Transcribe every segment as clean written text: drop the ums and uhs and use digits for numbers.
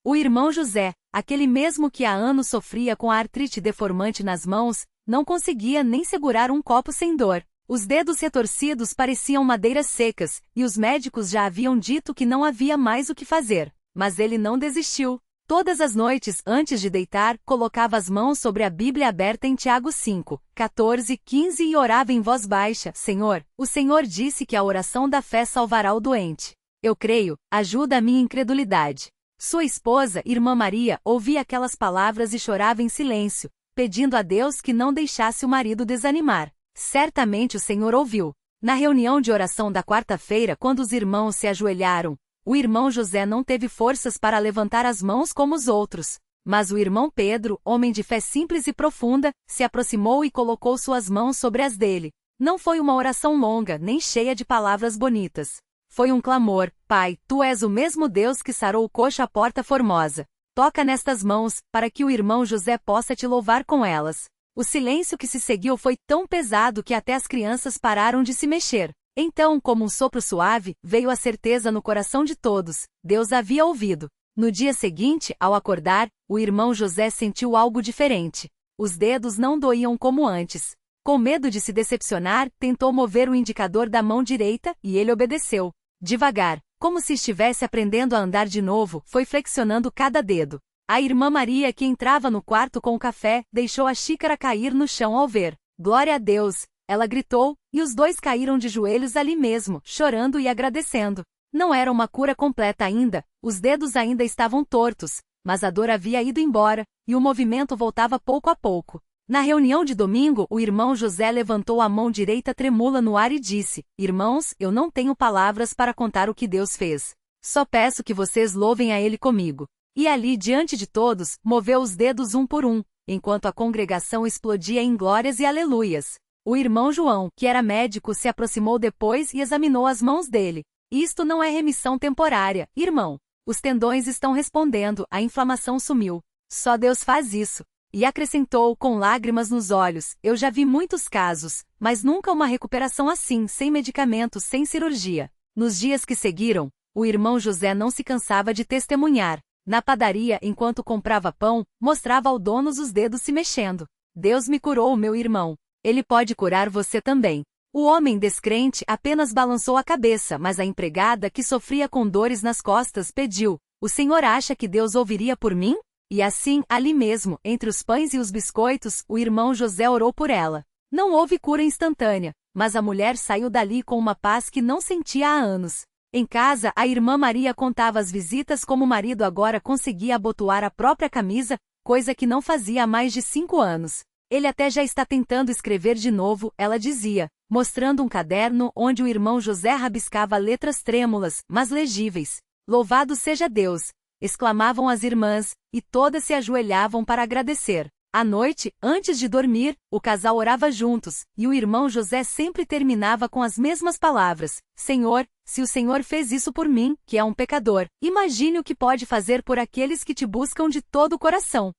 O irmão José, aquele mesmo que há anos sofria com a artrite deformante nas mãos, não conseguia nem segurar um copo sem dor. Os dedos retorcidos pareciam madeiras secas, e os médicos já haviam dito que não havia mais o que fazer. Mas ele não desistiu. Todas as noites, antes de deitar, colocava as mãos sobre a Bíblia aberta em Tiago 5, 14, 15 e orava em voz baixa: Senhor, o Senhor disse que a oração da fé salvará o doente. Eu creio, ajuda a minha incredulidade. Sua esposa, irmã Maria, ouvia aquelas palavras e chorava em silêncio, pedindo a Deus que não deixasse o marido desanimar. Certamente o Senhor ouviu. Na reunião de oração da quarta-feira, quando os irmãos se ajoelharam, o irmão José não teve forças para levantar as mãos como os outros. Mas o irmão Pedro, homem de fé simples e profunda, se aproximou e colocou suas mãos sobre as dele. Não foi uma oração longa, nem cheia de palavras bonitas. Foi um clamor: Pai, Tu és o mesmo Deus que sarou o coxo à Porta Formosa. Toca nestas mãos, para que o irmão José possa Te louvar com elas. O silêncio que se seguiu foi tão pesado que até as crianças pararam de se mexer. Então, como um sopro suave, veio a certeza no coração de todos: Deus havia ouvido. No dia seguinte, ao acordar, o irmão José sentiu algo diferente. Os dedos não doíam como antes. Com medo de se decepcionar, tentou mover o indicador da mão direita, e ele obedeceu. Devagar, como se estivesse aprendendo a andar de novo, foi flexionando cada dedo. A irmã Maria, que entrava no quarto com o café, deixou a xícara cair no chão ao ver. Glória a Deus! Ela gritou, e os dois caíram de joelhos ali mesmo, chorando e agradecendo. Não era uma cura completa ainda, os dedos ainda estavam tortos, mas a dor havia ido embora, e o movimento voltava pouco a pouco. Na reunião de domingo, o irmão José levantou a mão direita tremula no ar e disse: Irmãos, eu não tenho palavras para contar o que Deus fez. Só peço que vocês louvem a Ele comigo. E ali, diante de todos, moveu os dedos um por um, enquanto a congregação explodia em glórias e aleluias. O irmão João, que era médico, se aproximou depois e examinou as mãos dele. Isto não é remissão temporária, irmão. Os tendões estão respondendo, a inflamação sumiu. Só Deus faz isso. E acrescentou, com lágrimas nos olhos: eu já vi muitos casos, mas nunca uma recuperação assim, sem medicamentos, sem cirurgia. Nos dias que seguiram, o irmão José não se cansava de testemunhar. Na padaria, enquanto comprava pão, mostrava ao dono os dedos se mexendo. Deus me curou, meu irmão. Ele pode curar você também. O homem descrente apenas balançou a cabeça, mas a empregada, que sofria com dores nas costas, pediu: o senhor acha que Deus ouviria por mim? E assim, ali mesmo, entre os pães e os biscoitos, o irmão José orou por ela. Não houve cura instantânea, mas a mulher saiu dali com uma paz que não sentia há anos. Em casa, a irmã Maria contava as visitas como o marido agora conseguia abotoar a própria camisa, coisa que não fazia há mais de 5 anos. Ele até já está tentando escrever de novo, ela dizia, mostrando um caderno onde o irmão José rabiscava letras trêmulas, mas legíveis. Louvado seja Deus! Exclamavam as irmãs, e todas se ajoelhavam para agradecer. À noite, antes de dormir, o casal orava juntos, e o irmão José sempre terminava com as mesmas palavras: Senhor, se o Senhor fez isso por mim, que é um pecador, imagine o que pode fazer por aqueles que te buscam de todo o coração.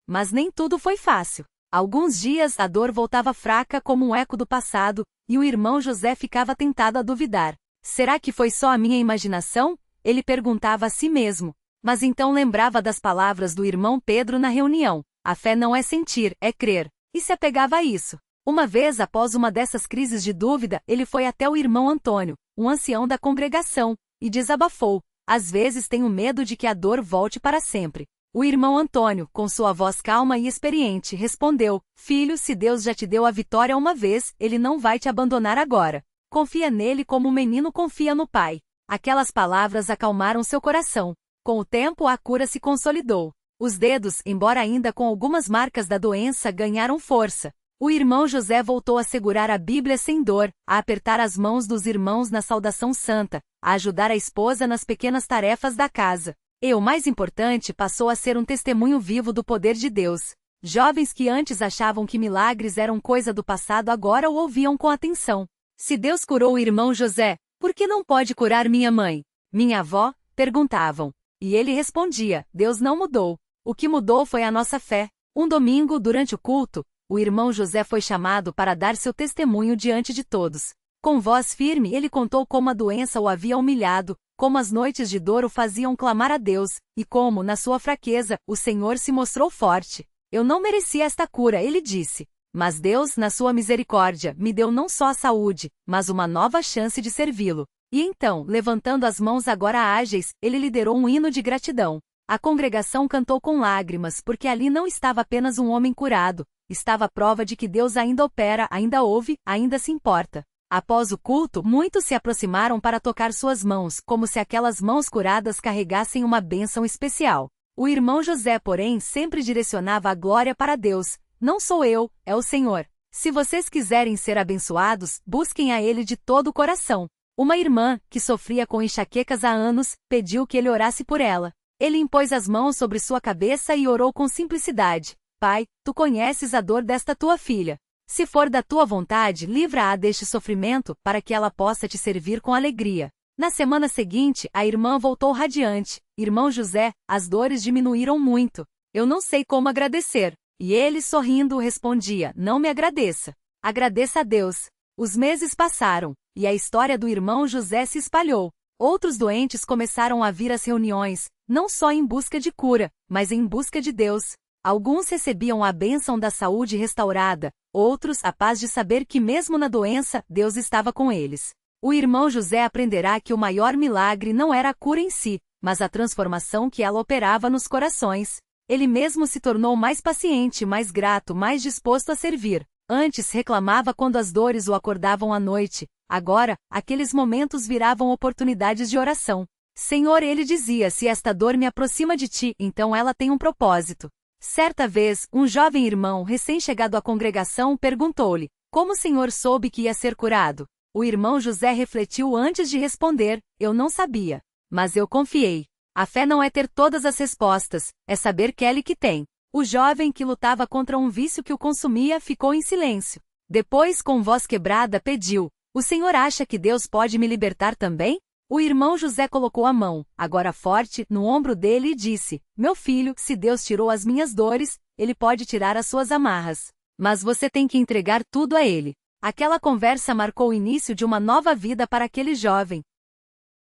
Mas nem tudo foi fácil. Alguns dias a dor voltava fraca como um eco do passado, e o irmão José ficava tentado a duvidar. Será que foi só a minha imaginação? Ele perguntava a si mesmo. Mas então lembrava das palavras do irmão Pedro na reunião: a fé não é sentir, é crer. E se apegava a isso. Uma vez, após uma dessas crises de dúvida, ele foi até o irmão Antônio, um ancião da congregação, e desabafou: às vezes tenho medo de que a dor volte para sempre. O irmão Antônio, com sua voz calma e experiente, respondeu: filho, se Deus já te deu a vitória uma vez, Ele não vai te abandonar agora. Confia nele como o menino confia no pai. Aquelas palavras acalmaram seu coração. Com o tempo, a cura se consolidou. Os dedos, embora ainda com algumas marcas da doença, ganharam força. O irmão José voltou a segurar a Bíblia sem dor, a apertar as mãos dos irmãos na saudação santa, a ajudar a esposa nas pequenas tarefas da casa. E o mais importante, passou a ser um testemunho vivo do poder de Deus. Jovens que antes achavam que milagres eram coisa do passado agora o ouviam com atenção. Se Deus curou o irmão José, por que não pode curar minha mãe? Minha avó? Perguntavam. E ele respondia: Deus não mudou. O que mudou foi a nossa fé. Um domingo, durante o culto, o irmão José foi chamado para dar seu testemunho diante de todos. Com voz firme ele contou como a doença o havia humilhado, como as noites de dor o faziam clamar a Deus, e como, na sua fraqueza, o Senhor se mostrou forte. Eu não merecia esta cura, ele disse. Mas Deus, na sua misericórdia, me deu não só a saúde, mas uma nova chance de servi-lo. E então, levantando as mãos agora ágeis, ele liderou um hino de gratidão. A congregação cantou com lágrimas, porque ali não estava apenas um homem curado, estava a prova de que Deus ainda opera, ainda ouve, ainda se importa. Após o culto, muitos se aproximaram para tocar suas mãos, como se aquelas mãos curadas carregassem uma bênção especial. O irmão José, porém, sempre direcionava a glória para Deus. Não sou eu, é o Senhor. Se vocês quiserem ser abençoados, busquem a Ele de todo o coração. Uma irmã, que sofria com enxaquecas há anos, pediu que ele orasse por ela. Ele impôs as mãos sobre sua cabeça e orou com simplicidade. Pai, tu conheces a dor desta tua filha. Se for da tua vontade, livra-a deste sofrimento, para que ela possa te servir com alegria. Na semana seguinte, a irmã voltou radiante. Irmão José, as dores diminuíram muito. Eu não sei como agradecer. E ele, sorrindo, respondia, não me agradeça. Agradeça a Deus. Os meses passaram, e a história do irmão José se espalhou. Outros doentes começaram a vir às reuniões, não só em busca de cura, mas em busca de Deus. Alguns recebiam a bênção da saúde restaurada, outros a paz de saber que mesmo na doença, Deus estava com eles. O irmão José aprenderá que o maior milagre não era a cura em si, mas a transformação que ela operava nos corações. Ele mesmo se tornou mais paciente, mais grato, mais disposto a servir. Antes reclamava quando as dores o acordavam à noite. Agora, aqueles momentos viravam oportunidades de oração. Senhor, ele dizia, se esta dor me aproxima de ti, então ela tem um propósito. Certa vez, um jovem irmão recém-chegado à congregação perguntou-lhe, como o senhor soube que ia ser curado? O irmão José refletiu antes de responder, eu não sabia. Mas eu confiei. A fé não é ter todas as respostas, é saber que ele que tem. O jovem que lutava contra um vício que o consumia ficou em silêncio. Depois, com voz quebrada, pediu, o senhor acha que Deus pode me libertar também? O irmão José colocou a mão, agora forte, no ombro dele e disse, meu filho, se Deus tirou as minhas dores, Ele pode tirar as suas amarras. Mas você tem que entregar tudo a Ele. Aquela conversa marcou o início de uma nova vida para aquele jovem.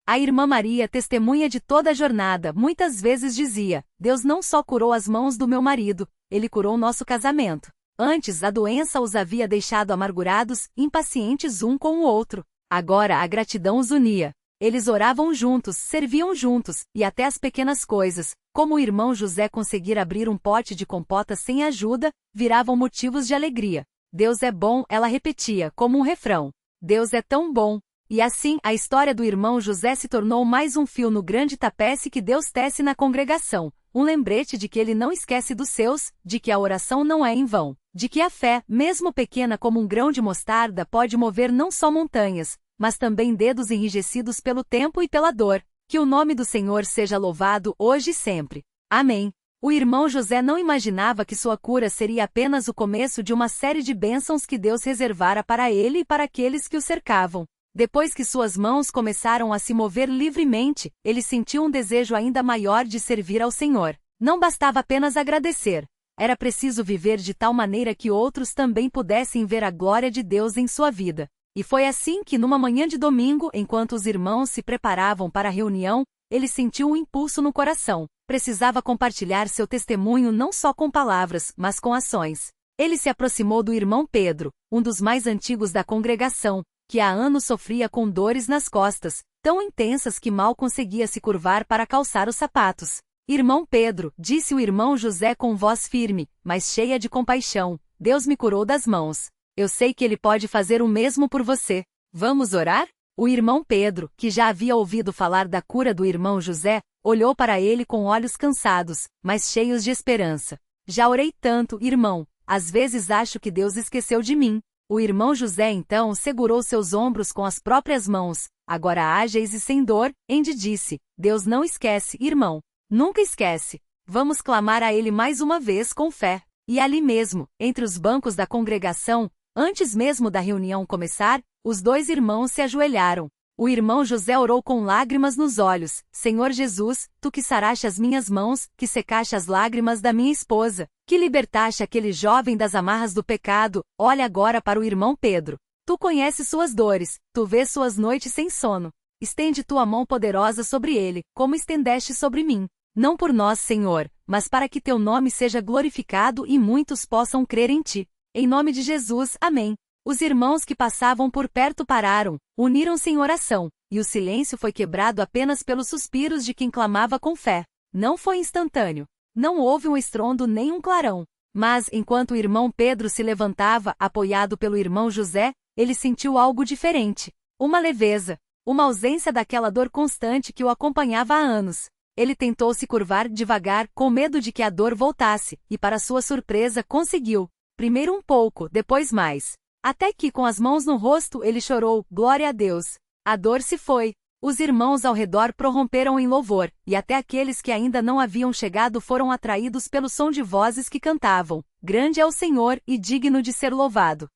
A irmã Maria, testemunha de toda a jornada, muitas vezes dizia, Deus não só curou as mãos do meu marido, Ele curou nosso casamento. Antes, a doença os havia deixado amargurados, impacientes um com o outro. Agora, a gratidão os unia. Eles oravam juntos, serviam juntos, e até as pequenas coisas, como o irmão José conseguir abrir um pote de compota sem ajuda, viravam motivos de alegria. Deus é bom, ela repetia, como um refrão. Deus é tão bom. E assim, a história do irmão José se tornou mais um fio no grande tapete que Deus tece na congregação. Um lembrete de que Ele não esquece dos seus, de que a oração não é em vão, de que a fé, mesmo pequena como um grão de mostarda, pode mover não só montanhas, mas também dedos enrijecidos pelo tempo e pela dor. Que o nome do Senhor seja louvado hoje e sempre. Amém. O irmão José não imaginava que sua cura seria apenas o começo de uma série de bênçãos que Deus reservara para ele e para aqueles que o cercavam. Depois que suas mãos começaram a se mover livremente, ele sentiu um desejo ainda maior de servir ao Senhor. Não bastava apenas agradecer. Era preciso viver de tal maneira que outros também pudessem ver a glória de Deus em sua vida. E foi assim que, numa manhã de domingo, enquanto os irmãos se preparavam para a reunião, ele sentiu um impulso no coração. Precisava compartilhar seu testemunho não só com palavras, mas com ações. Ele se aproximou do irmão Pedro, um dos mais antigos da congregação, que há anos sofria com dores nas costas, tão intensas que mal conseguia se curvar para calçar os sapatos. Irmão Pedro, disse o irmão José com voz firme, mas cheia de compaixão, Deus me curou das mãos. Eu sei que Ele pode fazer o mesmo por você. Vamos orar? O irmão Pedro, que já havia ouvido falar da cura do irmão José, olhou para ele com olhos cansados, mas cheios de esperança. Já orei tanto, irmão, às vezes acho que Deus esqueceu de mim. O irmão José então segurou seus ombros com as próprias mãos, agora ágeis e sem dor, e disse, Deus não esquece, irmão. Nunca esquece. Vamos clamar a Ele mais uma vez com fé. E ali mesmo, entre os bancos da congregação, antes mesmo da reunião começar, os dois irmãos se ajoelharam. O irmão José orou com lágrimas nos olhos, Senhor Jesus, Tu que saraste as minhas mãos, que secaste as lágrimas da minha esposa, que libertaste aquele jovem das amarras do pecado, olha agora para o irmão Pedro. Tu conheces suas dores, tu vês suas noites sem sono. Estende tua mão poderosa sobre ele, como estendeste sobre mim. Não por nós, Senhor, mas para que teu nome seja glorificado e muitos possam crer em ti. Em nome de Jesus, amém. Os irmãos que passavam por perto pararam, uniram-se em oração, e o silêncio foi quebrado apenas pelos suspiros de quem clamava com fé. Não foi instantâneo. Não houve um estrondo nem um clarão. Mas, enquanto o irmão Pedro se levantava, apoiado pelo irmão José, ele sentiu algo diferente. Uma leveza. Uma ausência daquela dor constante que o acompanhava há anos. Ele tentou se curvar devagar, com medo de que a dor voltasse, e para sua surpresa conseguiu. Primeiro um pouco, depois mais. Até que, com as mãos no rosto, ele chorou, glória a Deus. A dor se foi. Os irmãos ao redor prorromperam em louvor, e até aqueles que ainda não haviam chegado foram atraídos pelo som de vozes que cantavam: Grande é o Senhor e digno de ser louvado.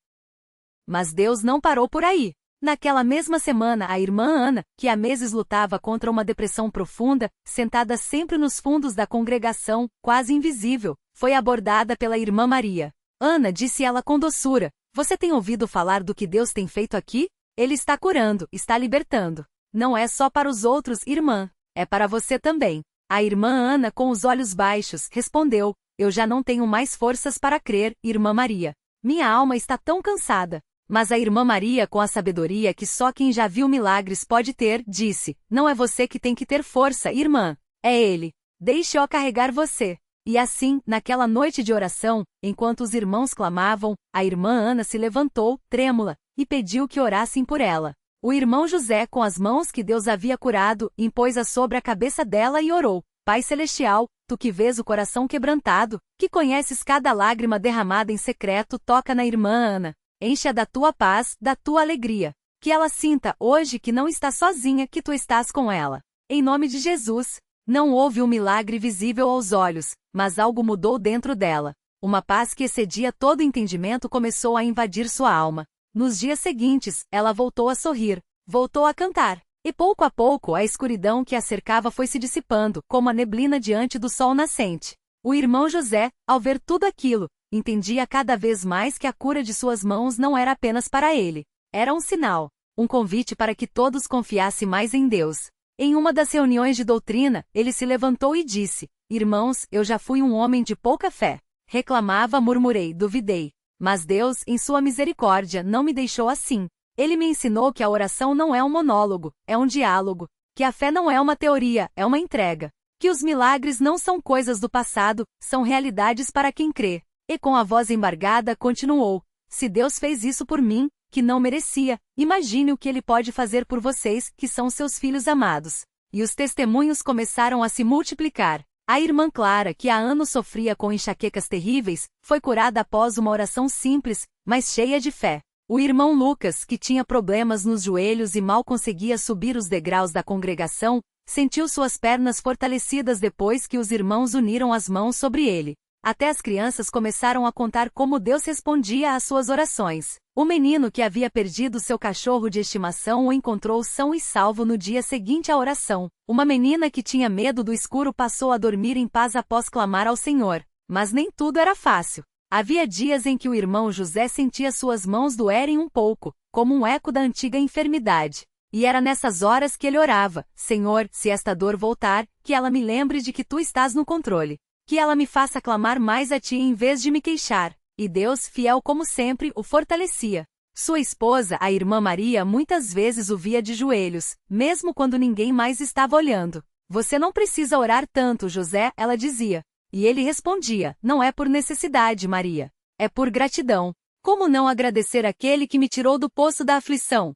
Mas Deus não parou por aí. Naquela mesma semana, a irmã Ana, que há meses lutava contra uma depressão profunda, sentada sempre nos fundos da congregação, quase invisível, foi abordada pela irmã Maria. Ana, disse ela com doçura, você tem ouvido falar do que Deus tem feito aqui? Ele está curando, está libertando. Não é só para os outros, irmã, é para você também. A irmã Ana, com os olhos baixos, respondeu, eu já não tenho mais forças para crer, irmã Maria. Minha alma está tão cansada. Mas a irmã Maria, com a sabedoria que só quem já viu milagres pode ter, disse, não é você que tem que ter força, irmã, é Ele. Deixe-o carregar você. E assim, naquela noite de oração, enquanto os irmãos clamavam, a irmã Ana se levantou, trêmula, e pediu que orassem por ela. O irmão José, com as mãos que Deus havia curado, impôs-as sobre a cabeça dela e orou, Pai Celestial, tu que vês o coração quebrantado, que conheces cada lágrima derramada em secreto, toca na irmã Ana. Enche-a da tua paz, da tua alegria. Que ela sinta, hoje, que não está sozinha, que tu estás com ela. Em nome de Jesus. Não houve um milagre visível aos olhos, mas algo mudou dentro dela. Uma paz que excedia todo entendimento começou a invadir sua alma. Nos dias seguintes, ela voltou a sorrir, voltou a cantar. E pouco a pouco, a escuridão que a cercava foi se dissipando, como a neblina diante do sol nascente. O irmão José, ao ver tudo aquilo, entendia cada vez mais que a cura de suas mãos não era apenas para ele. Era um sinal, um convite para que todos confiassem mais em Deus. Em uma das reuniões de doutrina, ele se levantou e disse, irmãos, eu já fui um homem de pouca fé. Reclamava, murmurei, duvidei. Mas Deus, em sua misericórdia, não me deixou assim. Ele me ensinou que a oração não é um monólogo, é um diálogo. Que a fé não é uma teoria, é uma entrega. Que os milagres não são coisas do passado, são realidades para quem crê. E com a voz embargada continuou, se Deus fez isso por mim, que não merecia, imagine o que Ele pode fazer por vocês, que são seus filhos amados. E os testemunhos começaram a se multiplicar. A irmã Clara, que há anos sofria com enxaquecas terríveis, foi curada após uma oração simples, mas cheia de fé. O irmão Lucas, que tinha problemas nos joelhos e mal conseguia subir os degraus da congregação, sentiu suas pernas fortalecidas depois que os irmãos uniram as mãos sobre ele. Até as crianças começaram a contar como Deus respondia às suas orações. O menino que havia perdido seu cachorro de estimação o encontrou são e salvo no dia seguinte à oração. Uma menina que tinha medo do escuro passou a dormir em paz após clamar ao Senhor. Mas nem tudo era fácil. Havia dias em que o irmão José sentia suas mãos doerem um pouco, como um eco da antiga enfermidade. E era nessas horas que ele orava, Senhor, se esta dor voltar, que ela me lembre de que tu estás no controle. Que ela me faça clamar mais a ti em vez de me queixar. E Deus, fiel como sempre, o fortalecia. Sua esposa, a irmã Maria, muitas vezes o via de joelhos, mesmo quando ninguém mais estava olhando. Você não precisa orar tanto, José, ela dizia. E ele respondia, não é por necessidade, Maria. É por gratidão. Como não agradecer aquele que me tirou do poço da aflição?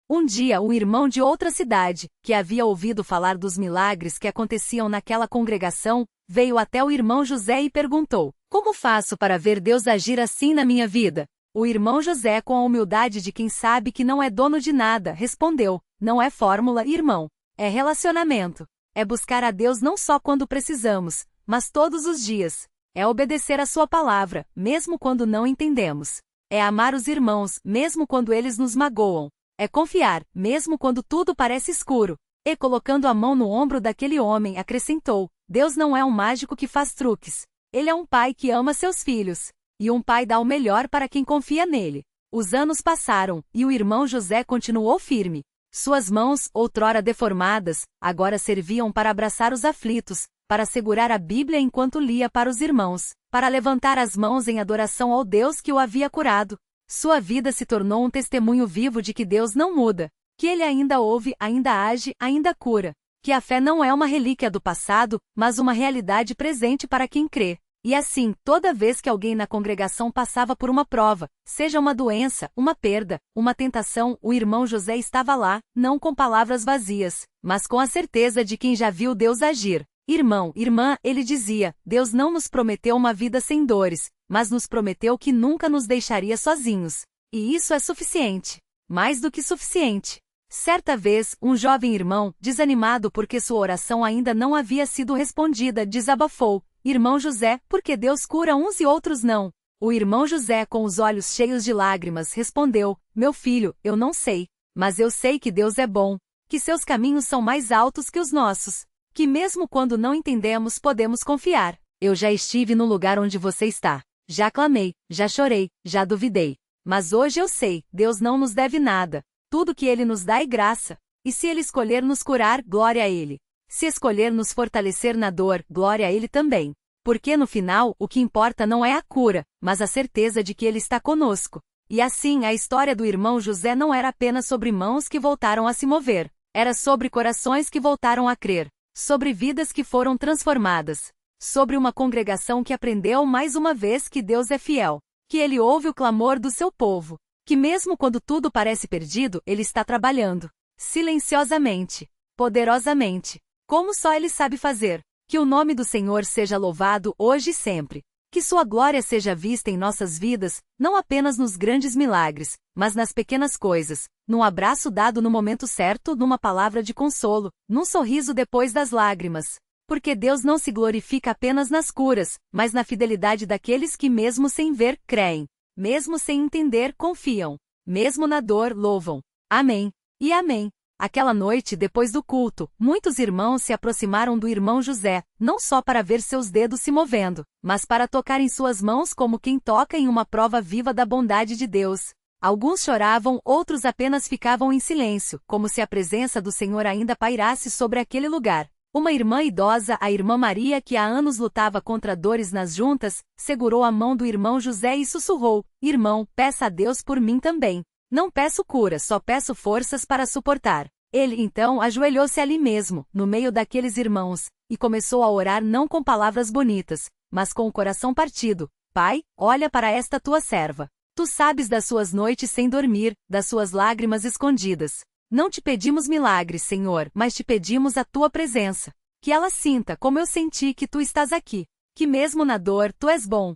Um dia, um irmão de outra cidade, que havia ouvido falar dos milagres que aconteciam naquela congregação, veio até o irmão José e perguntou, como faço para ver Deus agir assim na minha vida? O irmão José, com a humildade de quem sabe que não é dono de nada, respondeu, não é fórmula, irmão. É relacionamento. É buscar a Deus não só quando precisamos, mas todos os dias. É obedecer a sua palavra, mesmo quando não entendemos. É amar os irmãos, mesmo quando eles nos magoam. É confiar, mesmo quando tudo parece escuro. E colocando a mão no ombro daquele homem, acrescentou, Deus não é um mágico que faz truques. Ele é um pai que ama seus filhos. E um pai dá o melhor para quem confia nele. Os anos passaram, e o irmão José continuou firme. Suas mãos, outrora deformadas, agora serviam para abraçar os aflitos, para segurar a Bíblia enquanto lia para os irmãos, para levantar as mãos em adoração ao Deus que o havia curado. Sua vida se tornou um testemunho vivo de que Deus não muda, que Ele ainda ouve, ainda age, ainda cura, que a fé não é uma relíquia do passado, mas uma realidade presente para quem crê. E assim, toda vez que alguém na congregação passava por uma prova, seja uma doença, uma perda, uma tentação, o irmão José estava lá, não com palavras vazias, mas com a certeza de quem já viu Deus agir. Irmão, irmã, ele dizia, Deus não nos prometeu uma vida sem dores, mas nos prometeu que nunca nos deixaria sozinhos. E isso é suficiente. Mais do que suficiente. Certa vez, um jovem irmão, desanimado porque sua oração ainda não havia sido respondida, desabafou, Irmão José, por que Deus cura uns e outros não? O irmão José, com os olhos cheios de lágrimas, respondeu, Meu filho, eu não sei. Mas eu sei que Deus é bom, que seus caminhos são mais altos que os nossos, que mesmo quando não entendemos podemos confiar. Eu já estive no lugar onde você está. Já clamei, já chorei, já duvidei. Mas hoje eu sei, Deus não nos deve nada. Tudo que Ele nos dá é graça. E se Ele escolher nos curar, glória a Ele. Se escolher nos fortalecer na dor, glória a Ele também. Porque no final, o que importa não é a cura, mas a certeza de que Ele está conosco. E assim, a história do irmão José não era apenas sobre mãos que voltaram a se mover. Era sobre corações que voltaram a crer. Sobre vidas que foram transformadas. Sobre uma congregação que aprendeu mais uma vez que Deus é fiel. Que Ele ouve o clamor do seu povo. Que mesmo quando tudo parece perdido, Ele está trabalhando. Silenciosamente. Poderosamente. Como só Ele sabe fazer. Que o nome do Senhor seja louvado hoje e sempre. Que sua glória seja vista em nossas vidas, não apenas nos grandes milagres, mas nas pequenas coisas, num abraço dado no momento certo, numa palavra de consolo, num sorriso depois das lágrimas. Porque Deus não se glorifica apenas nas curas, mas na fidelidade daqueles que mesmo sem ver, creem. Mesmo sem entender, confiam. Mesmo na dor, louvam. Amém. E amém. Aquela noite, depois do culto, muitos irmãos se aproximaram do irmão José, não só para ver seus dedos se movendo, mas para tocar em suas mãos como quem toca em uma prova viva da bondade de Deus. Alguns choravam, outros apenas ficavam em silêncio, como se a presença do Senhor ainda pairasse sobre aquele lugar. Uma irmã idosa, a irmã Maria, que há anos lutava contra dores nas juntas, segurou a mão do irmão José e sussurrou, Irmão, peça a Deus por mim também. Não peço cura, só peço forças para suportar. Ele então ajoelhou-se ali mesmo, no meio daqueles irmãos, e começou a orar não com palavras bonitas, mas com o coração partido. Pai, olha para esta tua serva. Tu sabes das suas noites sem dormir, das suas lágrimas escondidas. Não te pedimos milagres, Senhor, mas te pedimos a tua presença. Que ela sinta como eu senti que tu estás aqui. Que mesmo na dor, tu és bom.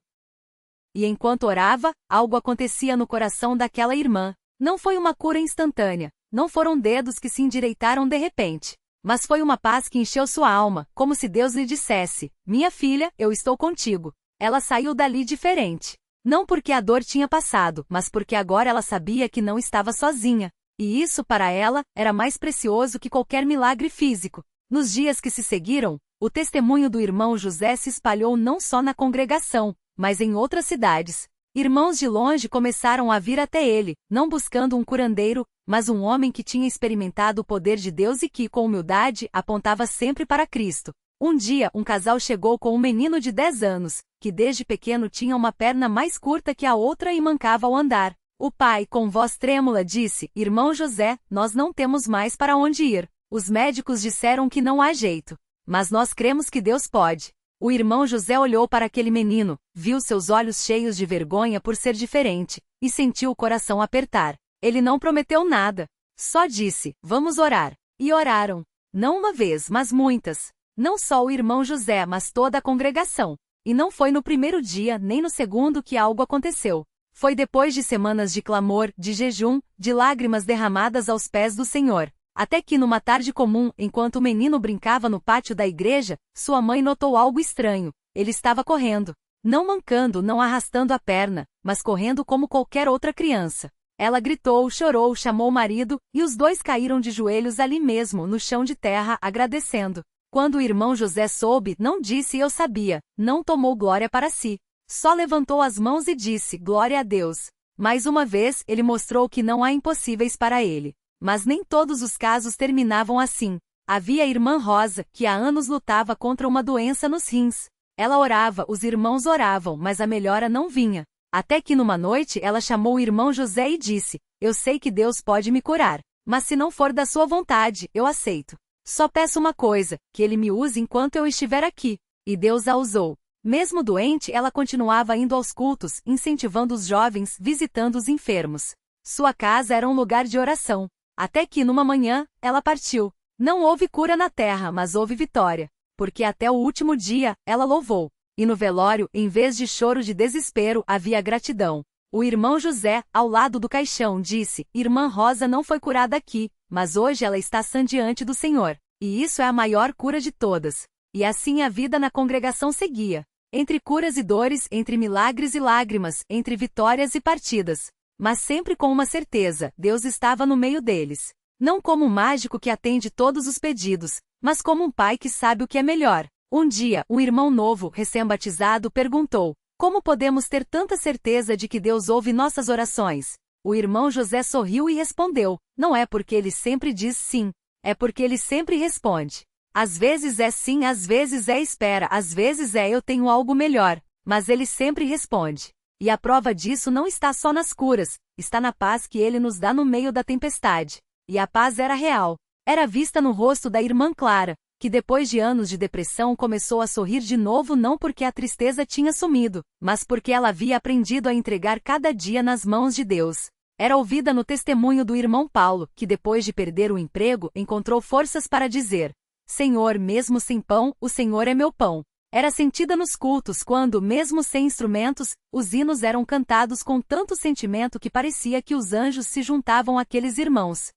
E enquanto orava, algo acontecia no coração daquela irmã. Não foi uma cura instantânea, não foram dedos que se endireitaram de repente, mas foi uma paz que encheu sua alma, como se Deus lhe dissesse, minha filha, eu estou contigo. Ela saiu dali diferente. Não porque a dor tinha passado, mas porque agora ela sabia que não estava sozinha. E isso, para ela, era mais precioso que qualquer milagre físico. Nos dias que se seguiram, o testemunho do irmão José se espalhou não só na congregação, mas em outras cidades. Irmãos de longe começaram a vir até ele, não buscando um curandeiro, mas um homem que tinha experimentado o poder de Deus e que, com humildade, apontava sempre para Cristo. Um dia, um casal chegou com um menino de 10 anos, que desde pequeno tinha uma perna mais curta que a outra e mancava ao andar. O pai, com voz trêmula, disse, Irmão José, nós não temos mais para onde ir. Os médicos disseram que não há jeito. Mas nós cremos que Deus pode. O irmão José olhou para aquele menino, viu seus olhos cheios de vergonha por ser diferente, e sentiu o coração apertar. Ele não prometeu nada. Só disse, vamos orar. E oraram. Não uma vez, mas muitas. Não só o irmão José, mas toda a congregação. E não foi no primeiro dia, nem no segundo que algo aconteceu. Foi depois de semanas de clamor, de jejum, de lágrimas derramadas aos pés do Senhor. Até que numa tarde comum, enquanto o menino brincava no pátio da igreja, sua mãe notou algo estranho. Ele estava correndo. Não mancando, não arrastando a perna, mas correndo como qualquer outra criança. Ela gritou, chorou, chamou o marido, e os dois caíram de joelhos ali mesmo, no chão de terra, agradecendo. Quando o irmão José soube, não disse eu sabia, não tomou glória para si. Só levantou as mãos e disse, glória a Deus. Mais uma vez, ele mostrou que não há impossíveis para ele. Mas nem todos os casos terminavam assim. Havia a irmã Rosa, que há anos lutava contra uma doença nos rins. Ela orava, os irmãos oravam, mas a melhora não vinha. Até que numa noite ela chamou o irmão José e disse: "Eu sei que Deus pode me curar, mas se não for da sua vontade, eu aceito. Só peço uma coisa, que ele me use enquanto eu estiver aqui." E Deus a usou. Mesmo doente, ela continuava indo aos cultos, incentivando os jovens, visitando os enfermos. Sua casa era um lugar de oração. Até que numa manhã, ela partiu. Não houve cura na terra, mas houve vitória. Porque até o último dia, ela louvou. E no velório, em vez de choro de desespero, havia gratidão. O irmão José, ao lado do caixão, disse: "Irmã Rosa não foi curada aqui, mas hoje ela está sã diante do Senhor. E isso é a maior cura de todas." E assim a vida na congregação seguia. Entre curas e dores, entre milagres e lágrimas, entre vitórias e partidas. Mas sempre com uma certeza: Deus estava no meio deles. Não como um mágico que atende todos os pedidos, mas como um pai que sabe o que é melhor. Um dia, um irmão novo, recém-batizado, perguntou: "Como podemos ter tanta certeza de que Deus ouve nossas orações?" O irmão José sorriu e respondeu: "Não é porque ele sempre diz sim, é porque ele sempre responde. Às vezes é sim, às vezes é espera, às vezes é eu tenho algo melhor, mas ele sempre responde." E a prova disso não está só nas curas, está na paz que ele nos dá no meio da tempestade. E a paz era real. Era vista no rosto da irmã Clara, que depois de anos de depressão começou a sorrir de novo, não porque a tristeza tinha sumido, mas porque ela havia aprendido a entregar cada dia nas mãos de Deus. Era ouvida no testemunho do irmão Paulo, que depois de perder o emprego, encontrou forças para dizer: "Senhor, mesmo sem pão, o Senhor é meu pão." Era sentida nos cultos quando, mesmo sem instrumentos, os hinos eram cantados com tanto sentimento que parecia que os anjos se juntavam àqueles irmãos.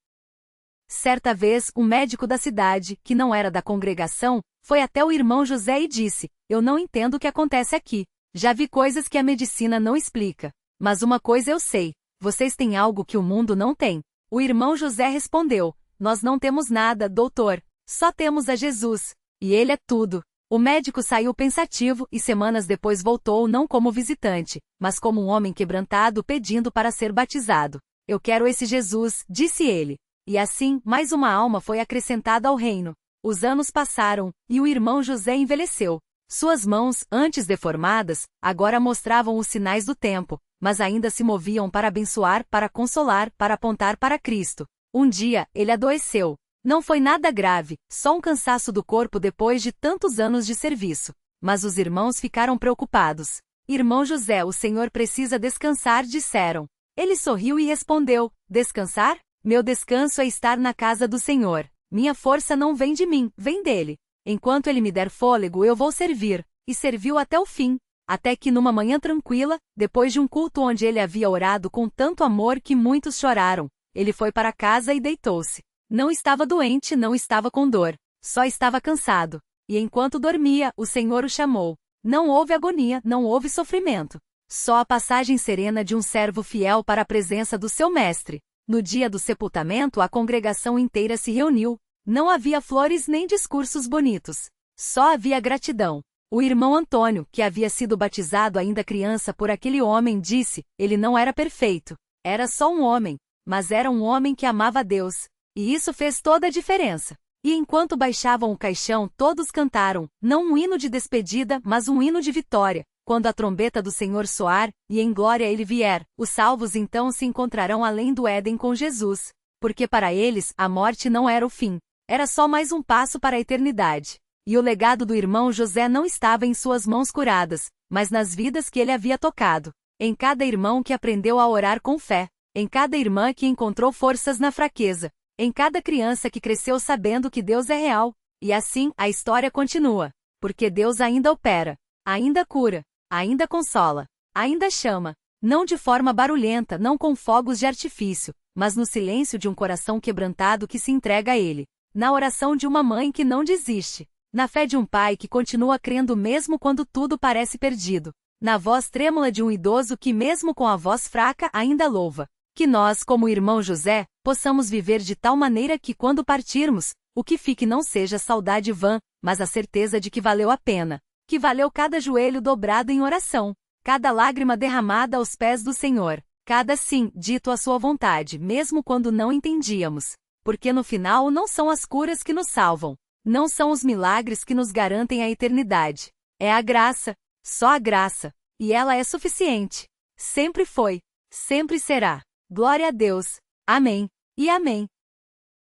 Certa vez, um médico da cidade, que não era da congregação, foi até o irmão José e disse: "Eu não entendo o que acontece aqui. Já vi coisas que a medicina não explica. Mas uma coisa eu sei: vocês têm algo que o mundo não tem." O irmão José respondeu: "Nós não temos nada, doutor. Só temos a Jesus. E ele é tudo." O médico saiu pensativo e semanas depois voltou não como visitante, mas como um homem quebrantado pedindo para ser batizado. "Eu quero esse Jesus", disse ele. E assim, mais uma alma foi acrescentada ao reino. Os anos passaram, e o irmão José envelheceu. Suas mãos, antes deformadas, agora mostravam os sinais do tempo, mas ainda se moviam para abençoar, para consolar, para apontar para Cristo. Um dia, ele adoeceu. Não foi nada grave, só um cansaço do corpo depois de tantos anos de serviço. Mas os irmãos ficaram preocupados. "Irmão José, o senhor precisa descansar", disseram. Ele sorriu e respondeu: "Descansar? Meu descanso é estar na casa do Senhor. Minha força não vem de mim, vem dele. Enquanto ele me der fôlego eu vou servir." E serviu até o fim. Até que numa manhã tranquila, depois de um culto onde ele havia orado com tanto amor que muitos choraram, ele foi para casa e deitou-se. Não estava doente, não estava com dor. Só estava cansado. E enquanto dormia, o Senhor o chamou. Não houve agonia, não houve sofrimento. Só a passagem serena de um servo fiel para a presença do seu mestre. No dia do sepultamento, a congregação inteira se reuniu. Não havia flores nem discursos bonitos. Só havia gratidão. O irmão Antônio, que havia sido batizado ainda criança por aquele homem, disse: "Ele não era perfeito. Era só um homem. Mas era um homem que amava a Deus. E isso fez toda a diferença." E enquanto baixavam o caixão, todos cantaram, não um hino de despedida, mas um hino de vitória. Quando a trombeta do Senhor soar, e em glória ele vier, os salvos então se encontrarão além do Éden com Jesus. Porque para eles, a morte não era o fim. Era só mais um passo para a eternidade. E o legado do irmão José não estava em suas mãos curadas, mas nas vidas que ele havia tocado. Em cada irmão que aprendeu a orar com fé. Em cada irmã que encontrou forças na fraqueza. Em cada criança que cresceu sabendo que Deus é real. E assim, a história continua. Porque Deus ainda opera. Ainda cura. Ainda consola. Ainda chama. Não de forma barulhenta, não com fogos de artifício, mas no silêncio de um coração quebrantado que se entrega a Ele. Na oração de uma mãe que não desiste. Na fé de um pai que continua crendo mesmo quando tudo parece perdido. Na voz trêmula de um idoso que mesmo com a voz fraca ainda louva. Que nós, como o irmão José, possamos viver de tal maneira que quando partirmos, o que fique não seja saudade vã, mas a certeza de que valeu a pena. Que valeu cada joelho dobrado em oração. Cada lágrima derramada aos pés do Senhor. cada sim, dito à sua vontade, mesmo quando não entendíamos. Porque no final não são as curas que nos salvam. Não são os milagres que nos garantem a eternidade. É a graça, só a graça. E ela é suficiente. Sempre foi, sempre será. Glória a Deus. Amém e amém.